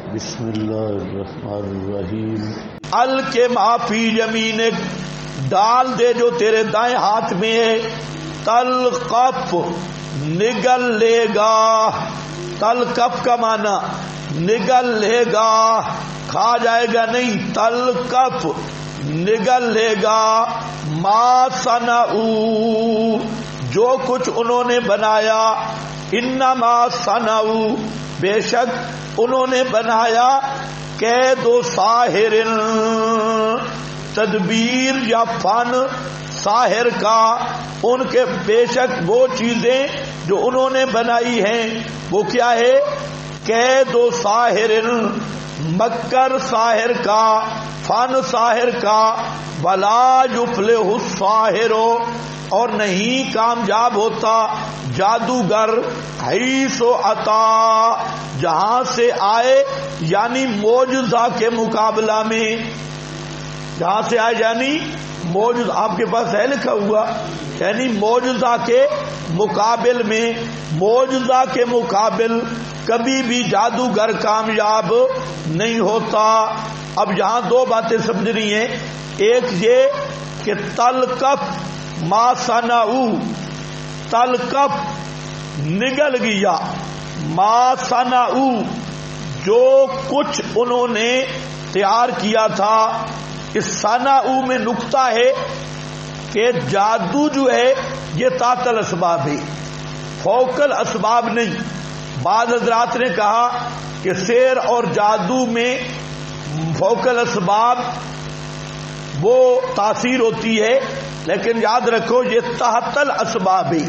بسم اللہ الرحمن الرحیم۔ القِ ما فی یمینک، ڈال دے جو تیرے دائیں ہاتھ میں ہے، تلقف نگل لے گا، تلقف کا معنی نگل لے گا، کھا جائے گا نہیں، تلقف نگل لے گا، ما صنعوا جو کچھ انہوں نے بنایا، انما صنعوا بے شک انہوں نے بنایا، قید و ساحر تدبیر یا فن ساحر کا، ان کے بے شک وہ چیزیں جو انہوں نے بنائی ہیں وہ کیا ہے؟ قید و ساحر مکر ساحر کا، فن ساحر کا، ولا یفلح الساحر اور نہیں کامیاب ہوتا جادوگر، حیث عطا جہاں سے آئے یعنی معجزہ کے مقابلہ میں، جہاں سے آئے یعنی معجزہ، آپ کے پاس ہے لکھا ہوا، یعنی معجزہ کے مقابل میں، معجزہ کے مقابل کبھی بھی جادوگر کامیاب نہیں ہوتا۔ اب یہاں دو باتیں سمجھنی ہیں، ایک یہ کہ تلقف ما صنعوا، تلقف نگل گیا، ما صنعوا جو کچھ انہوں نے تیار کیا تھا۔ اس صنعوا میں نقطہ ہے کہ جادو جو ہے یہ تحت الاسباب ہے، فوق الاسباب نہیں۔ بعض حضرات نے کہا کہ سحر اور جادو میں فوق الاسباب وہ تاثیر ہوتی ہے، لیکن یاد رکھو یہ تحت الاسباب ہے،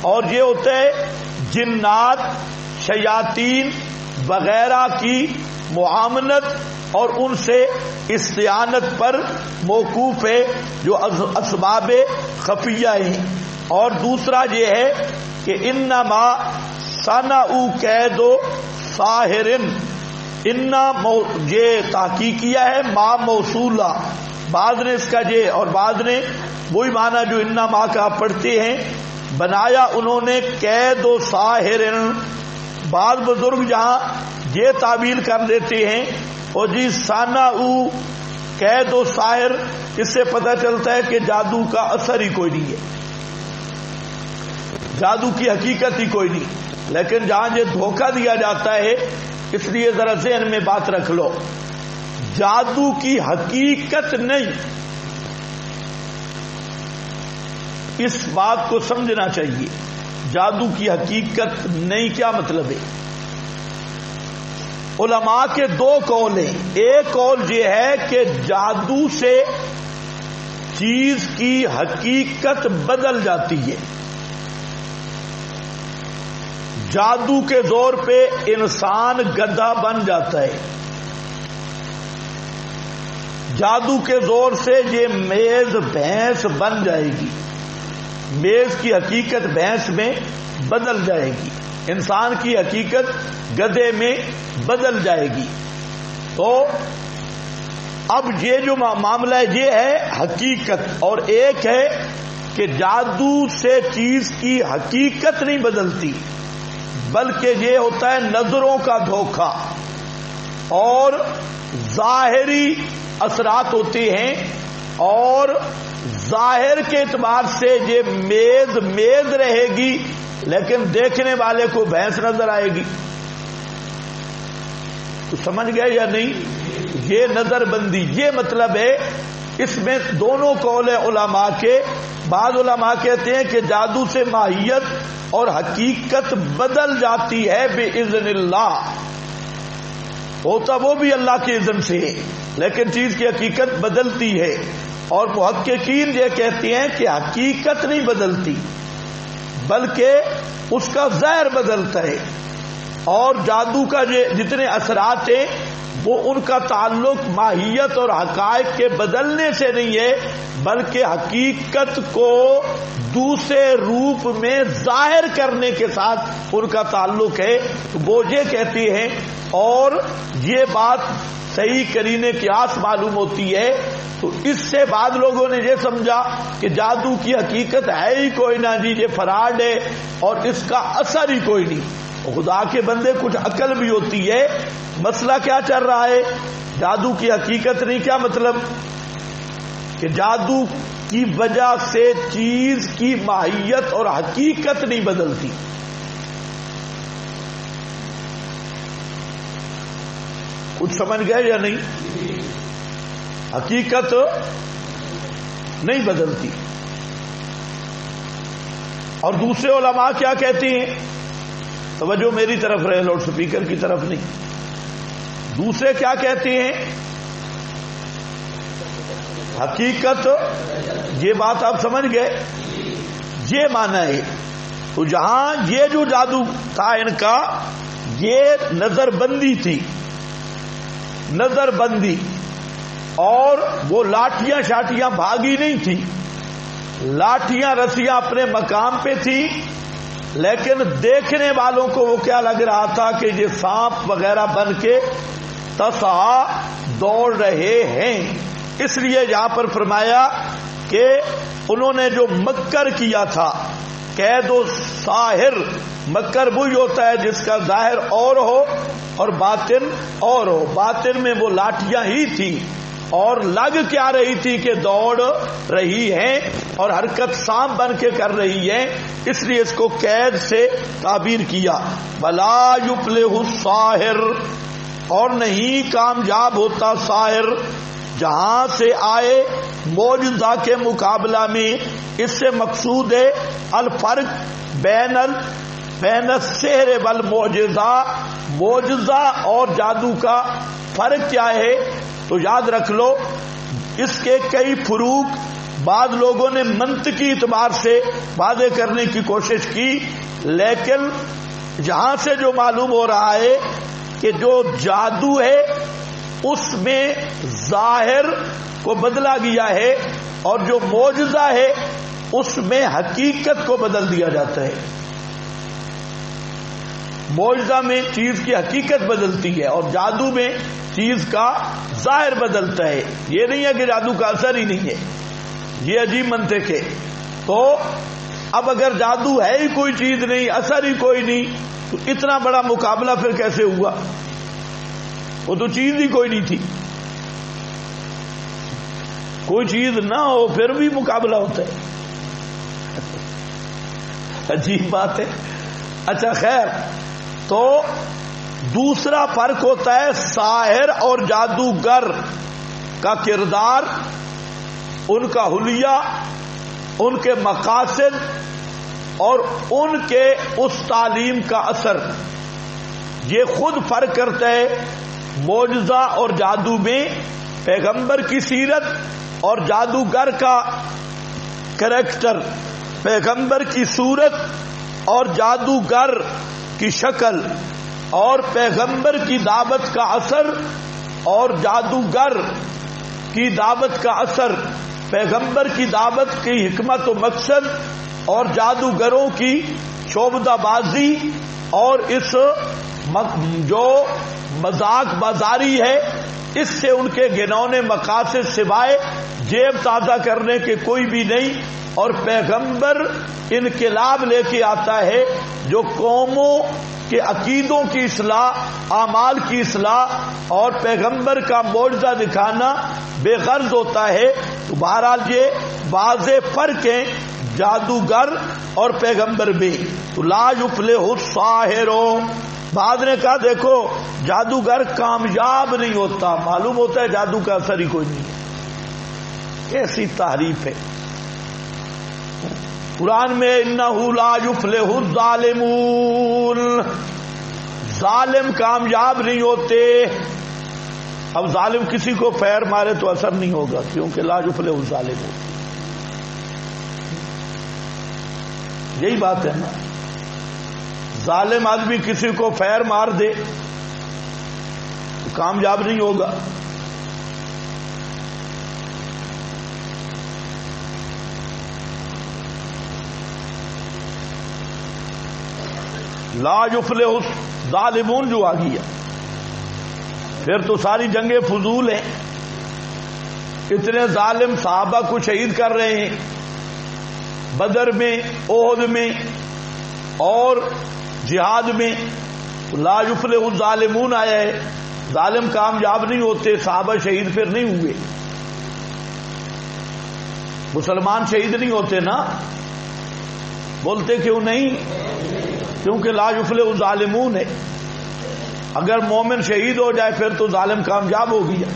اور یہ ہوتا ہے جنات شیاطین وغیرہ کی معاملت اور ان سے استعانت پر موقوف ہے جو اسباب خفیہ ہیں۔ اور دوسرا یہ ہے کہ انما صنعوا قید و ساحر، یہ تحقیقیہ ہے ما موصولہ، بعض نے اس کا یہ اور بعض نے وہی معنی جو انما کا پڑھتے ہیں، بنایا انہوں نے قید و ساحر۔ بعض بزرگ جہاں یہ تعبیر کر دیتے ہیں اور جی صنعوا قید و ساحر، اس سے پتہ چلتا ہے کہ جادو کا اثر ہی کوئی نہیں ہے، جادو کی حقیقت ہی کوئی نہیں۔ لیکن جہاں یہ دھوکہ دیا جاتا ہے، اس لیے ذرا ذہن میں بات رکھ لو، جادو کی حقیقت نہیں، اس بات کو سمجھنا چاہیے۔ جادو کی حقیقت نہیں کیا مطلب ہے؟ علماء کے دو قول ہیں، ایک قول یہ ہے کہ جادو سے چیز کی حقیقت بدل جاتی ہے، جادو کے زور پہ انسان گدھا بن جاتا ہے، جادو کے زور سے یہ میز بھینس بن جائے گی، میز کی حقیقت بھینس میں بدل جائے گی، انسان کی حقیقت گدھے میں بدل جائے گی۔ تو اب یہ جو معاملہ یہ ہے حقیقت، اور ایک ہے کہ جادو سے چیز کی حقیقت نہیں بدلتی، بلکہ یہ ہوتا ہے نظروں کا دھوکہ اور ظاہری اثرات ہوتے ہیں، اور ظاہر کے اعتبار سے یہ میز رہے گی لیکن دیکھنے والے کو بھینس نظر آئے گی۔ تو سمجھ گئے یا نہیں؟ یہ نظر بندی، یہ مطلب ہے۔ اس میں دونوں قول علماء کے، بعض علماء کہتے ہیں کہ جادو سے ماہیت اور حقیقت بدل جاتی ہے بِإِذْنِ اللہ، ہوتا وہ بھی اللہ کے اذن سے ہے لیکن چیز کی حقیقت بدلتی ہے۔ اور محققین یہ کہتے ہیں کہ حقیقت نہیں بدلتی بلکہ اس کا ظاہر بدلتا ہے، اور جادو کا جتنے اثرات ہیں وہ ان کا تعلق ماہیت اور حقائق کے بدلنے سے نہیں ہے، بلکہ حقیقت کو دوسرے روپ میں ظاہر کرنے کے ساتھ ان کا تعلق ہے۔ وہ یہ کہتے ہیں، اور یہ بات صحیح قرینے قیاس معلوم ہوتی ہے۔ تو اس سے بعد لوگوں نے یہ سمجھا کہ جادو کی حقیقت ہے ہی کوئی نہ جی، یہ فراڈ ہے اور اس کا اثر ہی کوئی نہیں، خدا کے بندے کچھ عقل بھی ہوتی ہے. مسئلہ کیا چل رہا ہے؟ جادو کی حقیقت نہیں. کیا مطلب؟ کہ جادو کی وجہ سے چیز کی ماہیت اور حقیقت نہیں بدلتی. کچھ سمجھ گئے یا نہیں؟ حقیقت نہیں بدلتی. اور دوسرے علماء کیا کہتے ہیں؟ توجہ میری طرف رہے، لاؤڈ سپیکر کی طرف نہیں. دوسرے کیا کہتے ہیں؟ حقیقت. یہ بات آپ سمجھ گئے؟ یہ معنی ہے. تو جہاں یہ جو جادو تھا ان کا، یہ نظر بندی تھی، نظر بندی. اور وہ لاٹیاں شاٹیاں بھاگی نہیں تھی، لاٹیاں رسیاں اپنے مقام پہ تھی، لیکن دیکھنے والوں کو وہ کیا لگ رہا تھا کہ یہ سانپ وغیرہ بن کے تسعا دوڑ رہے ہیں. اس لیے یہاں پر فرمایا کہ انہوں نے جو مکر کیا تھا، قید و ساحر. مکر وہی ہوتا ہے جس کا ظاہر اور ہو اور باطن اور ہو. باطن میں وہ لاٹیاں ہی تھی اور لگ کیا رہی تھی کہ دوڑ رہی ہیں اور حرکت سانپ بن کے کر رہی ہے. اس لیے اس کو قید سے تعبیر کیا. ولا یفلح الساحر، اور نہیں کامیاب ہوتا ساحر جہاں سے آئے معجزہ کے مقابلہ میں. اس سے مقصود ہے الفرق بین السحر والمعجزہ. معجزہ اور جادو کا فرق کیا ہے؟ تو یاد رکھ لو، اس کے کئی فروق بعض لوگوں نے منطقی اعتبار سے واضح کرنے کی کوشش کی، لیکن یہاں سے جو معلوم ہو رہا ہے کہ جو جادو ہے اس میں ظاہر کو بدلا گیا ہے، اور جو معجزہ ہے اس میں حقیقت کو بدل دیا جاتا ہے. معجزہ میں چیز کی حقیقت بدلتی ہے اور جادو میں چیز کا ظاہر بدلتا ہے. یہ نہیں ہے کہ جادو کا اثر ہی نہیں ہے، یہ عجیب منطق ہے. تو اب اگر جادو ہے ہی کوئی چیز نہیں، اثر ہی کوئی نہیں، تو اتنا بڑا مقابلہ پھر کیسے ہوا؟ وہ تو چیز ہی کوئی نہیں تھی. کوئی چیز نہ ہو پھر بھی مقابلہ ہوتا ہے. عجیب بات ہے. اچھا خیر، تو دوسرا فرق ہوتا ہے ساحر اور جادوگر کا کردار، ان کا حلیہ، ان کے مقاصد اور ان کے اس تعلیم کا اثر. یہ خود فرق کرتا ہے معجزہ اور جادو میں پیغمبر کی سیرت اور جادوگر کا کریکٹر، پیغمبر کی صورت اور جادوگر کی شکل، اور پیغمبر کی دعوت کا اثر اور جادوگر کی دعوت کا اثر، پیغمبر کی دعوت کی حکمت و مقصد اور جادوگروں کی شعبدہ بازی اور اس جو مذاق بازاری ہے، اس سے ان کے گھنونے مقاصد سوائے جیب تازہ کرنے کے کوئی بھی نہیں. اور پیغمبر انقلاب لے کے آتا ہے جو قوموں کے عقیدوں کی اصلاح، اعمال کی اصلاح اور پیغمبر کا معجزہ دکھانا بے غرض ہوتا ہے. تو بہرحال یہ واضح فرق ہے جادوگر اور پیغمبر میں. تو لا یفلح الساحر، بعد نے کہا دیکھو جادوگر کامیاب نہیں ہوتا، معلوم ہوتا ہے جادو کا اثر ہی کوئی نہیں ہے. ایسی تحریف ہے قرآن میں. انہ لا یفلح الظالمون، ظالم کامیاب نہیں ہوتے. اب ظالم کسی کو پیر مارے تو اثر نہیں ہوگا، کیونکہ لا یفلح الظالمون. یہی بات ہے نا، ظالم آدمی کسی کو پیر مار دے تو کامیاب نہیں ہوگا. لا یفلح الظالمون جو آ گیا، پھر تو ساری جنگیں فضول ہیں. اتنے ظالم صحابہ کو شہید کر رہے ہیں بدر میں، احد میں، اور جہاد میں لا یفلح الظالمون آیا ہے، ظالم کامیاب نہیں ہوتے، صحابہ شہید پھر نہیں ہوئے، مسلمان شہید نہیں ہوتے نا، بولتے کیوں نہیں؟ کیونکہ لا یفلح الظالمون ہے، اگر مومن شہید ہو جائے پھر تو ظالم کامیاب ہو گیا۔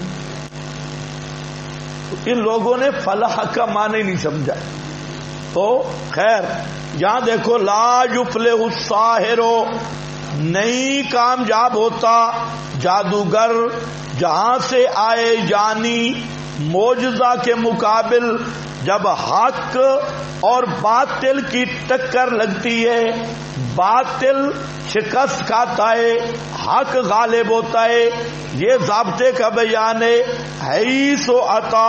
تو ان لوگوں نے فلاح کا معنی نہیں سمجھا۔ تو خیر یہاں دیکھو لا یفلح الساحر، نہیں کامیاب ہوتا جادوگر، جہاں سے آئے یعنی معجزہ کے مقابل جب حق اور باطل کی ٹکر لگتی ہے، باطل شکست کھاتا ہے، حق غالب ہوتا ہے، یہ ضابطے کا بیان ہے۔ حیث عطا،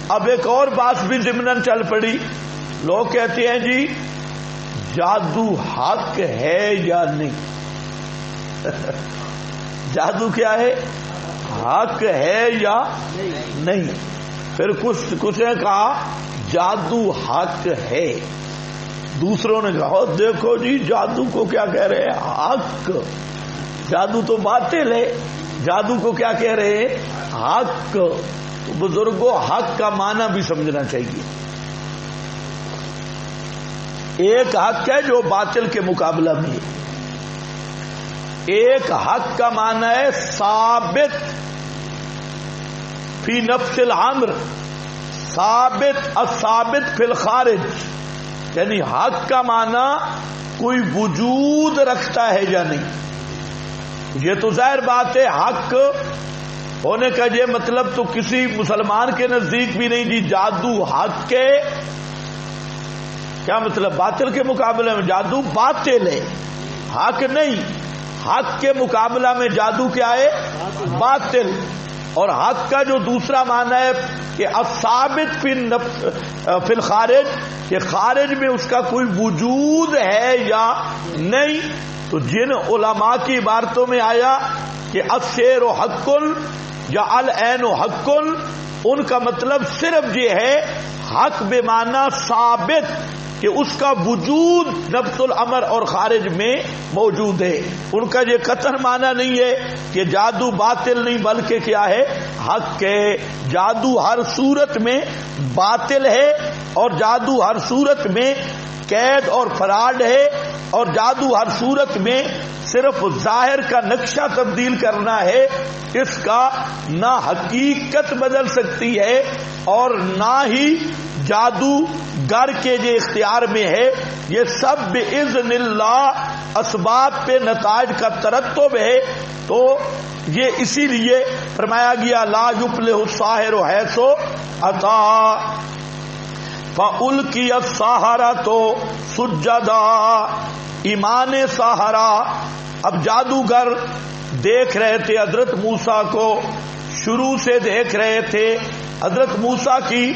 اب ایک اور بات بھی ضمناً چل پڑی، لوگ کہتے ہیں جی جادو حق ہے یا نہیں؟ جادو کیا ہے؟ حق ہے یا نہیں؟ پھر کچھ نے کہا جادو حق ہے، دوسروں نے کہا دیکھو جی جادو کو کیا کہہ رہے ہیں؟ حق۔ جادو تو باطل ہے، جادو کو کیا کہہ رہے ہیں؟ حق۔ تو بزرگوں حق کا معنی بھی سمجھنا چاہیے۔ ایک حق ہے جو باطل کے مقابلہ میں ہے، ایک حق کا معنی ہے ثابت فی نفس الامر، ثابت الثابت فی الخارج، یعنی حق کا معنی کوئی وجود رکھتا ہے یا نہیں۔ یہ تو ظاہر بات ہے، حق ہونے کا یہ مطلب تو کسی مسلمان کے نزدیک بھی نہیں جی جادو حق کے، کیا مطلب؟ باطل کے مقابلے میں جادو باطل ہے، حق نہیں۔ حق کے مقابلہ میں جادو کیا ہے؟ باطل۔ اور حق کا جو دوسرا معنی ہے کہ الثابت فی الخارج، کہ خارج میں اس کا کوئی وجود ہے یا نہیں۔ تو جن علماء کی عبارتوں میں آیا کہ السیر و حق یا العین و حق، ان کا مطلب صرف یہ ہے حق بے معنی ثابت، کہ اس کا وجود نفس الامر اور خارج میں موجود ہے۔ ان کا یہ قطعاً معنی نہیں ہے کہ جادو باطل نہیں، بلکہ کیا ہے؟ حق ہے۔ جادو ہر صورت میں باطل ہے، اور جادو ہر صورت میں قید اور فراڈ ہے، اور جادو ہر صورت میں صرف ظاہر کا نقشہ تبدیل کرنا ہے، اس کا نہ حقیقت بدل سکتی ہے اور نہ ہی جادو گر کے جو اختیار میں ہے۔ یہ سب باذن اللہ اسباب پہ نتائج کا ترتب ہے۔ تو یہ اسی لیے فرمایا گیا لا یفلح الساحر حیث عطا فألقی السحرۃ سجدا، ایمان سحرہ۔ اب جادوگر دیکھ رہے تھے حضرت موسیٰ کو، شروع سے دیکھ رہے تھے، حضرت موسیٰ کی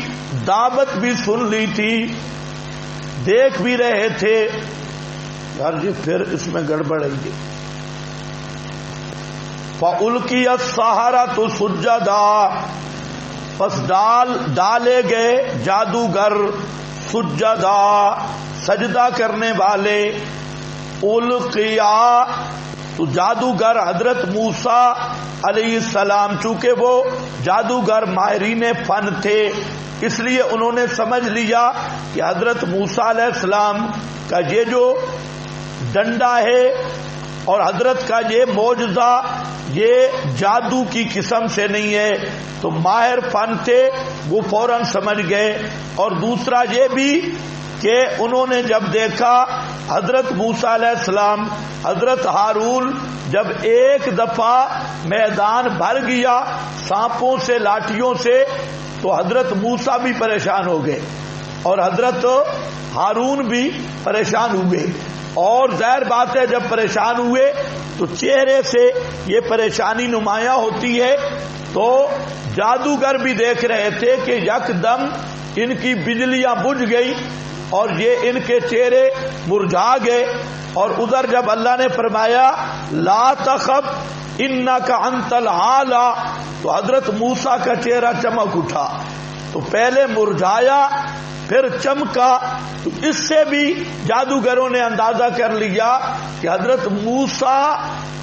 دعوت بھی سن لی تھی، دیکھ بھی رہے تھے۔ یار جی پھر اس میں گڑبڑ ہے جی۔ فَأُلْقِيَ السَّحَرَةُ سُجَّدًا، پس ڈالے گئے جادوگر سجدہ، سجدہ کرنے والے۔ القیا، تو جادوگر حضرت موسیٰ علیہ السلام، چونکہ وہ جادوگر ماہرین فن تھے، اس لیے انہوں نے سمجھ لیا کہ حضرت موسیٰ علیہ السلام کا یہ جو ڈنڈا ہے اور حضرت کا یہ معجزہ یہ جادو کی قسم سے نہیں ہے، تو ماہر فن تھے، وہ فوراً سمجھ گئے۔ اور دوسرا یہ بھی کہ انہوں نے جب دیکھا حضرت موسیٰ علیہ السلام، حضرت ہارون جب ایک دفعہ میدان بھر گیا سانپوں سے، لاٹھیوں سے، تو حضرت موسیٰ بھی پریشان ہو گئے اور حضرت ہارون بھی پریشان ہوئے۔ اور ظاہر بات ہے جب پریشان ہوئے تو چہرے سے یہ پریشانی نمایاں ہوتی ہے۔ تو جادوگر بھی دیکھ رہے تھے کہ یکدم ان کی بجلیاں بجھ گئی اور یہ ان کے چہرے مرجھا گئے۔ اور ادھر جب اللہ نے فرمایا لا تخف انک انت الاعلی، تو حضرت موسیٰ کا چہرہ چمک اٹھا۔ تو پہلے مرجھایا پھر چمکا، تو اس سے بھی جادوگروں نے اندازہ کر لیا کہ حضرت موسیٰ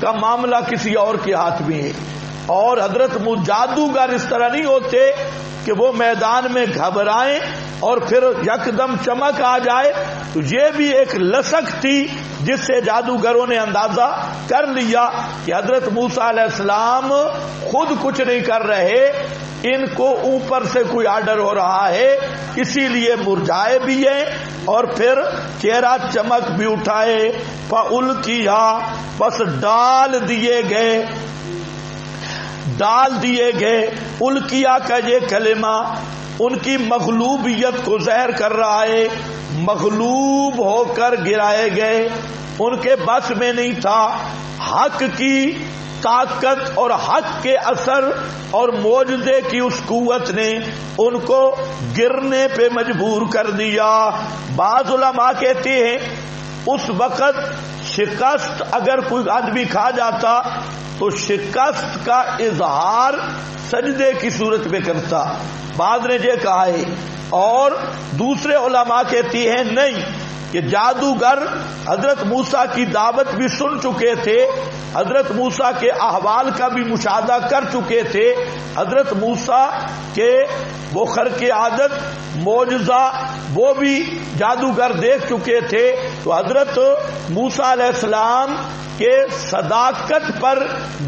کا معاملہ کسی اور کے ہاتھ میں ہے، اور حضرت جادوگر اس طرح نہیں ہوتے کہ وہ میدان میں گھبرائیں اور پھر یکدم چمک آ جائے. تو یہ بھی ایک لسک تھی جس سے جادوگروں نے اندازہ کر لیا کہ حضرت موسیٰ علیہ السلام خود کچھ نہیں کر رہے، ان کو اوپر سے کوئی آرڈر ہو رہا ہے، اسی لیے مرجھائے بھی ہیں اور پھر چہرہ چمک بھی اٹھائے. فَأُلْقِيَا، بس ڈال دیے گئے. القیا کا یہ کلمہ ان کی مغلوبیت کو ظاہر کر رہا ہے. مغلوب ہو کر گرائے گئے، ان کے بس میں نہیں تھا. حق کی طاقت اور حق کے اثر اور معجزے کی اس قوت نے ان کو گرنے پہ مجبور کر دیا. بعض علماء کہتے ہیں اس وقت شکست اگر کوئی آدمی کھا جاتا تو شکست کا اظہار سجدے کی صورت میں کرتا. بعض نے یہ کہا ہے، اور دوسرے علماء کہتی ہیں نہیں، کہ جادوگر حضرت موسیٰ کی دعوت بھی سن چکے تھے، حضرت موسیٰ کے احوال کا بھی مشاہدہ کر چکے تھے، حضرت موسیٰ کے وہ خرق عادت معجزہ وہ بھی جادوگر دیکھ چکے تھے. تو حضرت موسیٰ علیہ السلام کے صداقت پر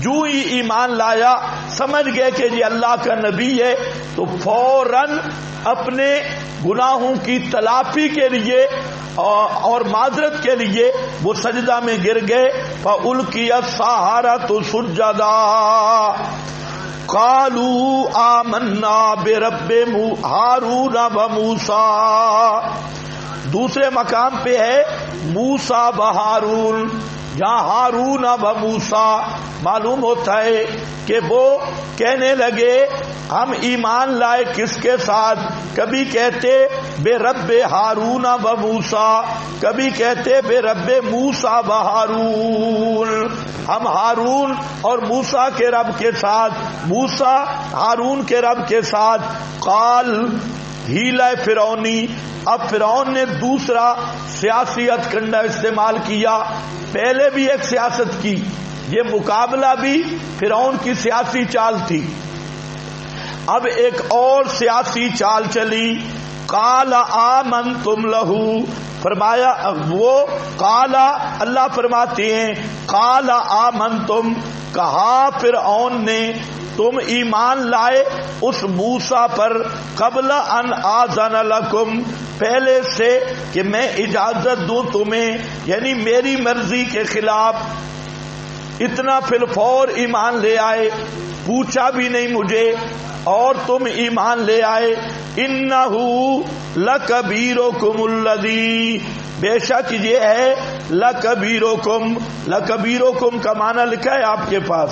جو ہی ایمان لایا، سمجھ گئے کہ یہ اللہ کا نبی ہے، تو فوراً اپنے گناہوں کی تلافی کے لیے اور معذرت کے لیے وہ سجدہ میں گر گئے. فَأُلْقِيَ السَّحَرَةُ سُجَّدًا قَالُوا آمَنَّا بِرَبِّ هَارُونَ وَمُوسَىٰ. دوسرے مقام پہ ہے موسیٰ و ہارون، جہاں ہارون و موسیٰ. معلوم ہوتا ہے کہ وہ کہنے لگے ہم ایمان لائے کس کے ساتھ، کبھی کہتے بے رب ہارون و موسیٰ، کبھی کہتے بے رب موسیٰ و ہارون. ہم ہارون اور موسیٰ کے رب کے ساتھ، موسیٰ ہارون کے رب کے ساتھ. قال، ہیلہ فرعونی. اب فرعون نے دوسرا سیاسی ہتھ کنڈا استعمال کیا. پہلے بھی ایک سیاست کی، یہ مقابلہ بھی فرعون کی سیاسی چال تھی. اب ایک اور سیاسی چال چلی. قال آمنتم لہو، فرمایا وہ قال، اللہ فرماتے ہیں قال آمنتم، کہا فرعون نے تم ایمان لائے اس موسیٰ پر قبل ان آذن لکم، پہلے سے کہ میں اجازت دوں تمہیں، یعنی میری مرضی کے خلاف. اتنا فی الفور ایمان لے آئے، پوچھا بھی نہیں مجھے اور تم ایمان لے آئے. انہو لکبیرکم الذی، بے شک یہ ہے لکبیرکم. لکبیرکم کا معنی لکھا ہے آپ کے پاس،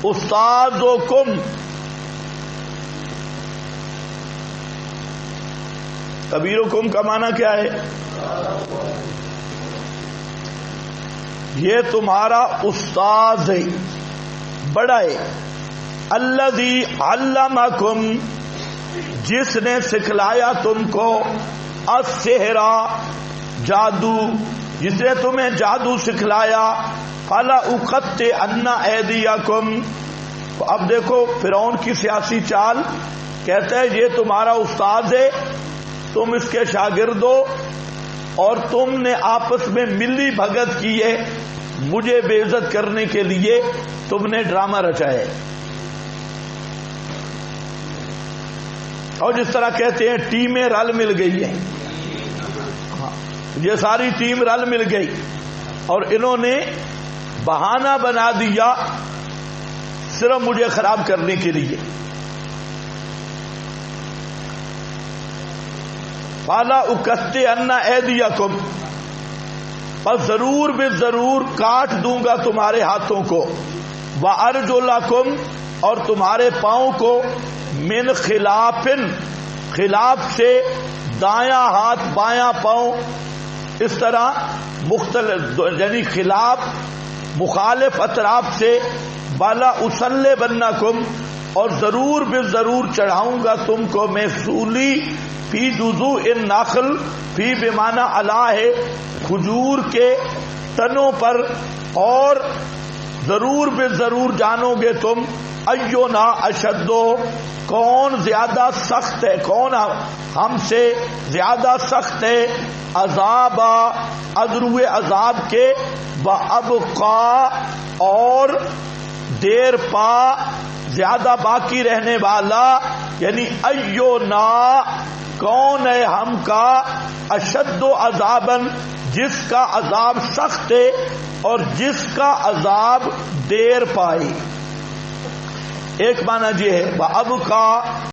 استاذکم. کبیرکم کا معنی کیا ہے؟ یہ تمہارا استاذ ہے، بڑا ہے. الذی علمکم، جس نے سکھلایا تم کو، السحر، جادو، جس نے تمہیں جادو سکھلایا. فَلَأُقَطِّعَنَّ أَيْدِيَكُمْ. اب دیکھو فرعون کی سیاسی چال، کہتا ہے یہ تمہارا استاد ہے، تم اس کے شاگرد ہو اور تم نے آپس میں ملی بھگت کی ہے، مجھے بے عزت کرنے کے لیے تم نے ڈرامہ رچا ہے. اور جس طرح کہتے ہیں ٹیمیں رل مل گئی ہیں، یہ ساری ٹیم رل مل گئی اور انہوں نے بہانہ بنا دیا صرف مجھے خراب کرنے کے لیے. فَلَأُقَطِّعَنَّ أَيْدِيَكُمْ، بس ضرور بے ضرور کاٹ دوں گا تمہارے ہاتھوں کو. وَأَرْجُلَكُمْ، اور تمہارے پاؤں کو. من خلاف، خلاف سے دایاں ہاتھ بایاں پاؤں، اس طرح مختلف یعنی خلاف مخالف اطراف سے. بالا اسلے بنکم، اور ضرور بے ضرور چڑھاؤں گا تم کو میں سولی فی جزوع النخل، فی بمعنی علا ہے کھجور کے تنوں پر، اور ضرور بے ضرور جانو گے تم ایونا اشدو کون زیادہ سخت ہے، کون ہم سے زیادہ سخت ہے، عذاب ادرو عذاب کے، بابقا اور دیر پا زیادہ باقی رہنے والا، یعنی ایونا کون ہے ہم کا، اشد عذابن جس کا عذاب سخت ہے اور جس کا عذاب دیر پائی۔ ایک معنی یہ ہے وَأَبْقَى